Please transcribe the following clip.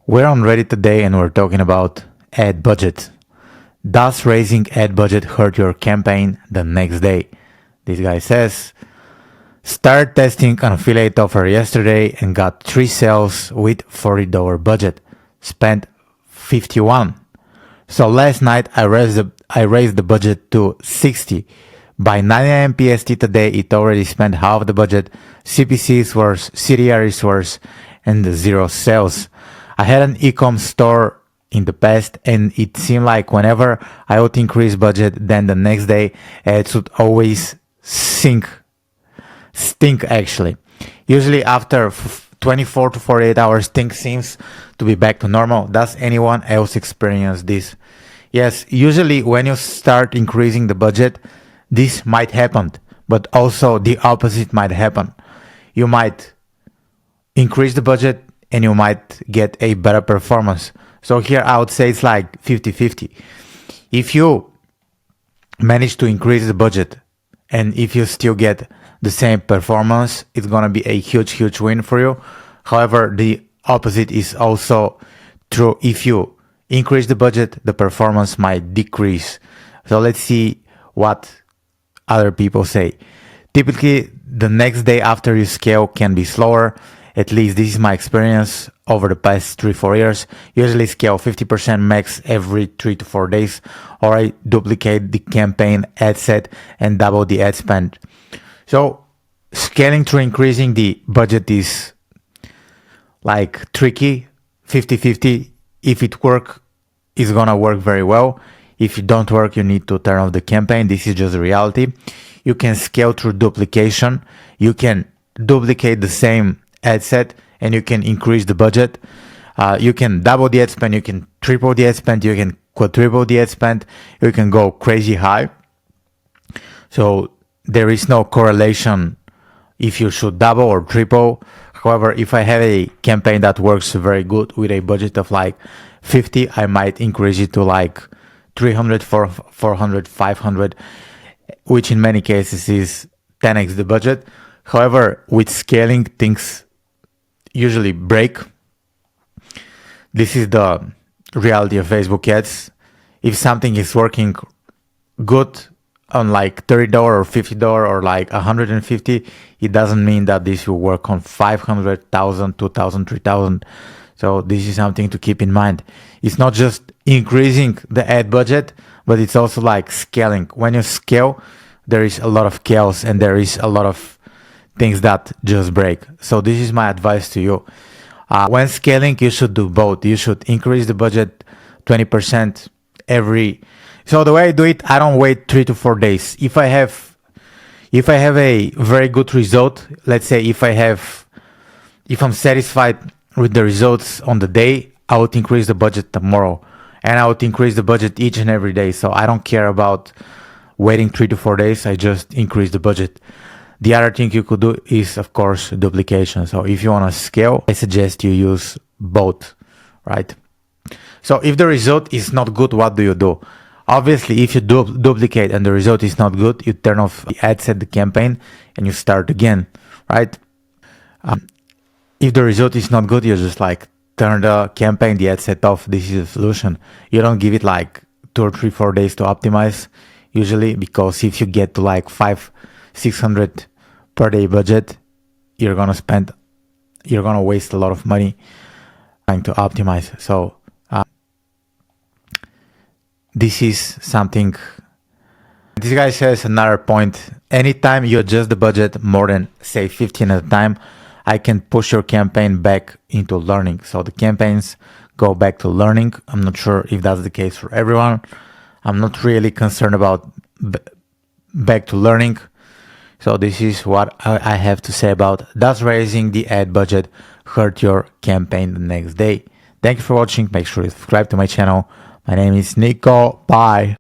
We're on Reddit today and we're talking about ad budget. Does raising ad budget hurt your campaign the next day? This guy says, start testing an affiliate offer yesterday and got 3 sales with $40 budget. Spent 51. So last night I raised the budget to 60. By 9 a.m. PST today, it already spent half the budget. CPC is worse, CTR is worse, and 0 sales. I had an e-com store in the past, and it seemed like whenever I would increase budget, then the next day ads would always stink actually. Usually after 24 to 48 hours, things seems to be back to normal. Does anyone else experience this? Yes, usually when you start increasing the budget, this might happen, but also the opposite might happen. You might increase the budget and you might get a better performance. So here I would say it's like 50-50. If you manage to increase the budget and if you still get the same performance, it's going to be a huge win for you. However, the opposite is also true. If you increase the budget, the performance might decrease. So let's see what other people say. Typically, the next day after you scale can be slower. At least this is my experience over the past 3-4 years. Usually scale 50% max every 3 to 4 days, or I duplicate the campaign ad set and double the ad spend. So scaling through increasing the budget is like tricky. 50-50. If it works, it's gonna work very well. If it don't work, you need to turn off the campaign. This is just the reality. You can scale through duplication. You can duplicate the same ad set and you can increase the budget. You can double the ad spend. You can triple the ad spend. You can quadruple the ad spend. You can go crazy high. So there is no correlation if you should double or triple. However, if I have a campaign that works very good with a budget of like 50, I might increase it to like 300, 400, 500, which in many cases is 10x the budget. However, with scaling, things usually break. This is the reality of Facebook ads. If something is working good on like $30 or $50 or like 150, it doesn't mean that this will work on 500, 1,000, 2,000, 3,000. So this is something to keep in mind. It's not just increasing the ad budget, but it's also like scaling. When you scale, there is a lot of chaos and there is a lot of things that just break. So this is my advice to you. When scaling, you should do both. You should increase the budget 20% every. So the way I do it, I don't wait 3 to 4 days. If I have a very good result, let's say if I'm satisfied with the results on the day, I would increase the budget tomorrow, and I would increase the budget each and every day. So I don't care about waiting 3 to 4 days. I just increase the budget. The other thing you could do is, of course, duplication. So if you want to scale, I suggest you use both, right? So if the result is not good, what do you do? Obviously, if you duplicate and the result is not good, you turn off the ad set, the campaign, and you start again, right? If the result is not good, you just like turn the campaign, the ad set off. This is the solution. You don't give it like 2 or 3, 4 days to optimize usually, because if you get to like 500-600 per day budget, you're gonna waste a lot of money trying to optimize. So this is something. This guy says another point. Anytime you adjust the budget more than say 15 at a time, I can push your campaign back into learning. So the campaigns go back to learning. I'm not sure if that's the case for everyone. I'm not really concerned about back to learning. So this is what I have to say about, does raising the ad budget hurt your campaign the next day? Thank you for watching. Make sure you subscribe to my channel. My name is Niko. Bye.